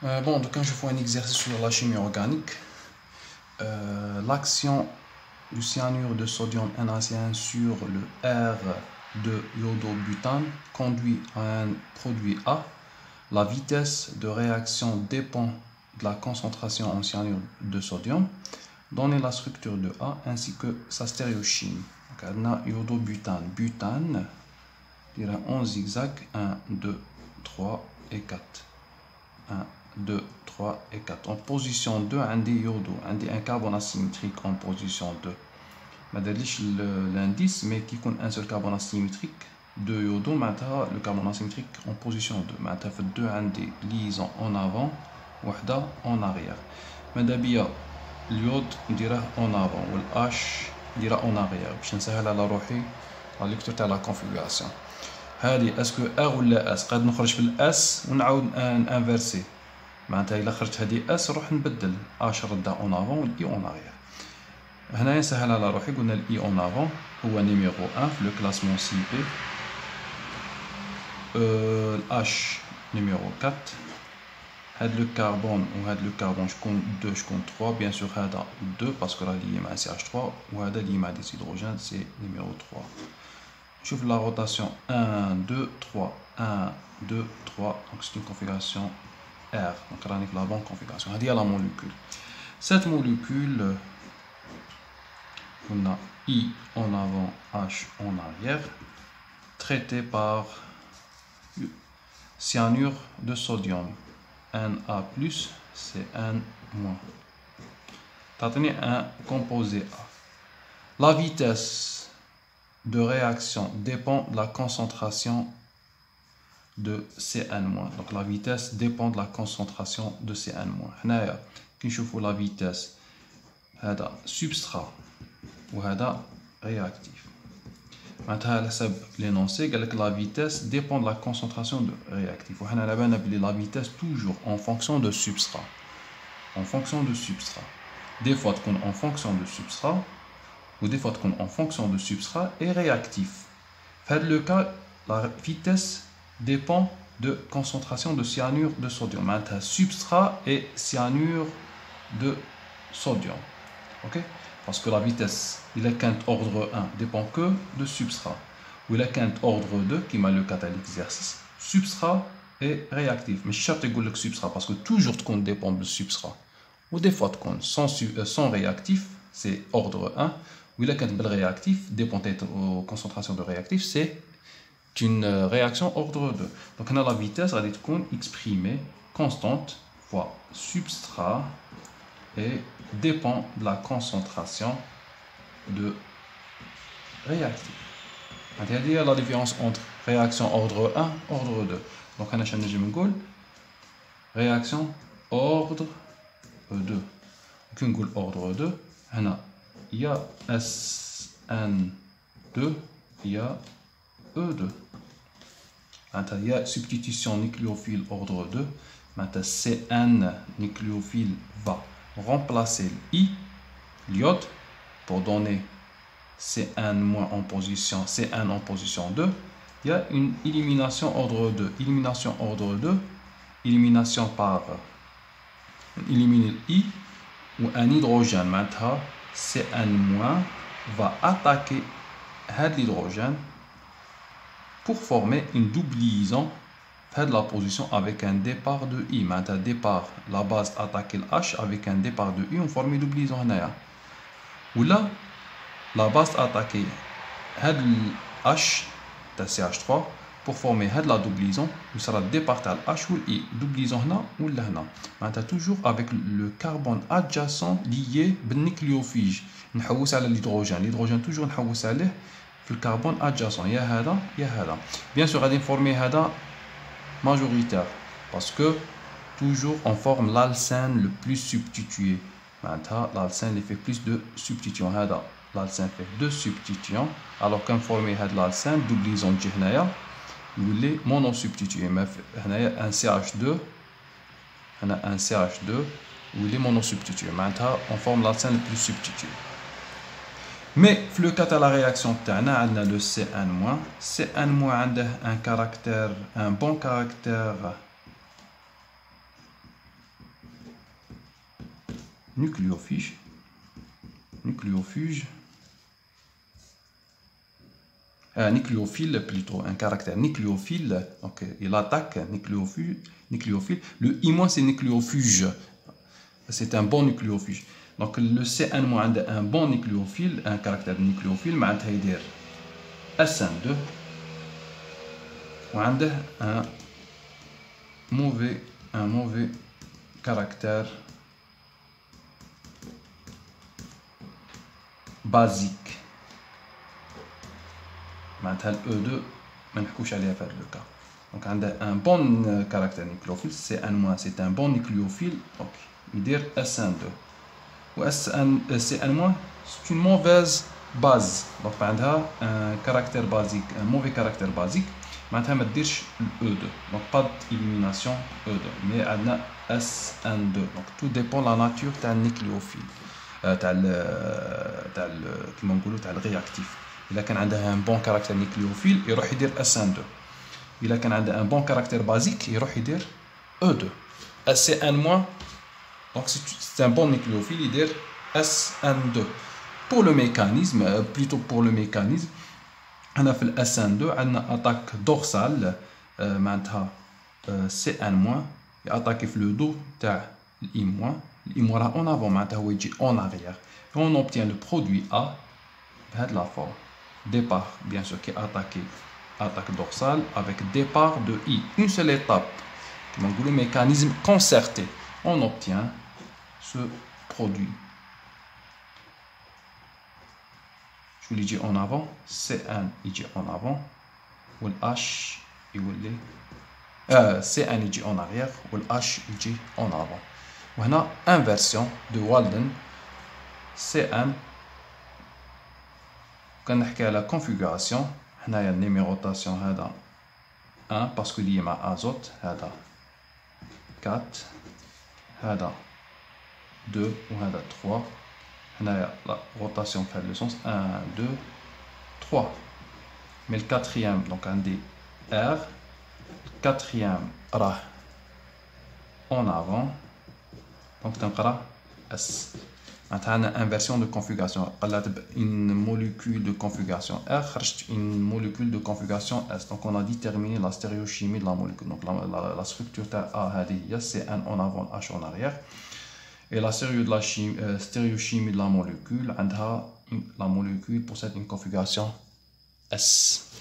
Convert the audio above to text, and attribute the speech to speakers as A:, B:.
A: Bon, donc quand je fais un exercice sur la chimie organique, l'action du cyanure de sodium NaCN sur le R de iodobutane conduit à un produit A. La vitesse de réaction dépend de la concentration en cyanure de sodium. Donnez la structure de A ainsi que sa stéréochimie. Donc, on a iodobutane, butane, en zigzag 1, 2, 3 et 4. 1, 2, 3 et 4. En position 2, un iodo, un carbone asymétrique en position 2. Je ne vais l'indice, mais qui compte un seul carbone asymétrique, 2 iodo, le carbone asymétrique en position 2. Je fait 2 liaisons en avant, وحدة en arrière. مادابيا اليود نديره en avant والH نديره en arrière باش نسهل على روحي لا ليكتور تاع لا كونفيغوراسيون. هذه اسكو ار ولا اس؟ قاعد نخرج في الاس ونعاود انفيرسي، معناتها الا خرجت هذه اس نروح نبدل اش ردها اون افون والاي اون اريير. هنايا نسهل على روحي، قلنا الاي اون افون هو نيميرو 1 في لو كلاسمون سي بي، الاش نيميرو 4. هاد لو كربون وهاد لو كربون شكون 2 شكون 3، بيان سور هذا 2 باسكو راه ليي مع سي اش 3، وهذا ليي مع ديس هيدروجين سي نيميرو 3. شوف la rotation 1, 2, 3, 1, 2, 3, donc c'est une configuration R, donc on a la bonne configuration. On a la molécule. Cette molécule, on a I en avant, H en arrière, traitée par cyanure de sodium, Na+, c'est N-. Tu as un composé A. La vitesse de réaction dépend de la concentration de Cn-. Donc la vitesse dépend de la concentration de Cn-. هنايا كي نشوفوا la vitesse هذا substrat وهذا réactif. معناتها على حسب l'énoncé قال لك la vitesse dépend de la concentration de réactif. وحنا على بالنا بلي la vitesse toujours en fonction de substrat. En fonction de substrat. Des fois تكون en fonction de substrat ou des fois en fonction de substrat et réactif. Dans le cas, la vitesse dépend de concentration de cyanure de sodium. Maintenant, substrat et cyanure de sodium. Ok? Parce que la vitesse, il est qu'un ordre 1 dépend que de substrat. Ou il est qu'un ordre 2 qui m'a le cas de l'exercice. Substrat et réactif. Mais je cherche le substrat parce que toujours qu'on dépend de substrat. Ou des fois sans réactif, c'est ordre 1. Oui, le réactif, dépend de la concentration de réactif, c'est une réaction ordre 2. Donc, on a la vitesse, elle est exprimée constante fois substrat et dépend de la concentration de réactif. C'est-à-dire la différence entre réaction ordre 1 et ordre 2. Donc, on a changé de réaction ordre 2. Donc, ordre 2, on a il y a SN2, il y a E2. Maintenant, il y a substitution nucléophile ordre 2. Maintenant, CN nucléophile va remplacer I, l'iode, pour donner CN- en position, CN en position 2. Il y a une élimination ordre 2. Élimination ordre 2, élimination par éliminer I ou un hydrogène. Maintenant, Cn- va attaquer l'hydrogène pour former une double liaison de la position avec un départ de I. Maintenant, départ, la base attaque le H avec un départ de I, on forme une double liaison. Ou là, la base attaque le H de CH3 pour former la double liaison, où sera le départ de H ou I. Double liaison là ou là. Maintenant, toujours avec le carbone adjacent lié au nucléophile. نحوس على l'hydrogène. L'hydrogène toujours نحوس عليه في الكربون adjacent. يا هذا يا هذا. Bien sûr, غادي نفورمي هذا majoritaire parce que toujours on forme l'alcène le plus substitué. معناتها l'alcène fait plus de substitution. هذا l'alcène fait 2 substitutions alors qu'on forme هذا l'alcène double liaison تجي هنايا يولي monosubstitué. Mais هنايا un CH2 هنا un CH2 يولي monosubstitué. معناتها on forme l'alcène le plus substitué. Mais le cas de la réaction, on a le Cn-. Cn- a un bon caractère nucléophile, nucléophile plutôt, un caractère nucléophile, donc il attaque nucléophile. Le I- c'est nucléofuge, c'est un bon nucléofuge. Donc le CN- a un bon nucléophile, un caractère nucléophile, معناتها يدير SN2 وعنده un mauvais caractère basique. معناتها ال E2 ما نحكوش عليها في هذا لو كا. دونك عنده un bon caractère nucléophile, CN- c'est un bon nucléophile, donc يدير SN2. و CN- c'est une mauvaise base, donc عندها un caractère basique, un mauvais caractère basique, معناتها ما تديرش E2, donc pas d'élimination E2, mais عندنا SN2. donc tout dépend de la nature تاع النيكليوفيل تاع كيما نقولوا تاع الرياكتيف. إذا كان عندها un bon caractère nucléophile يروح يدير SN2. إذا كان عندها un bon caractère basique يروح يدير E2. CN- donc c'est un bon nucléophile يدير SN2. Pour le mécanisme, on a fait le SN2, on a attaque dorsale, معناتها CN-, et attaque le dos تاع l'I-, l'I- راه en avant, معناتها هو يجي en arrière. Et on obtient le produit A de la forme. Départ, bien sûr, qui est attaque dorsale avec départ de I. Une seule étape. Donc le mécanisme concerté. On obtient ce produit. Je vous l'ai dit en avant, CN il dit en avant, ou le H il dit CN il dit en arrière, ou le H il dit en avant. Voilà inversion de Walden. CN. Quand on a la configuration, on a la numérotation 1 parce qu'il y a azote, 4, 2 ou 3. On a la rotation fait le sens 1, 2, 3. Mais le quatrième, donc on dit R, le quatrième ra en avant, donc on a S. Maintenant, on a inversion de configuration. Une molécule de configuration R, une molécule de configuration S. Donc on a déterminé la stéréochimie de la molécule. Donc la structure A, c'est N en avant, H en arrière. Et la stéréochimie de la molécule, la molécule possède une configuration S.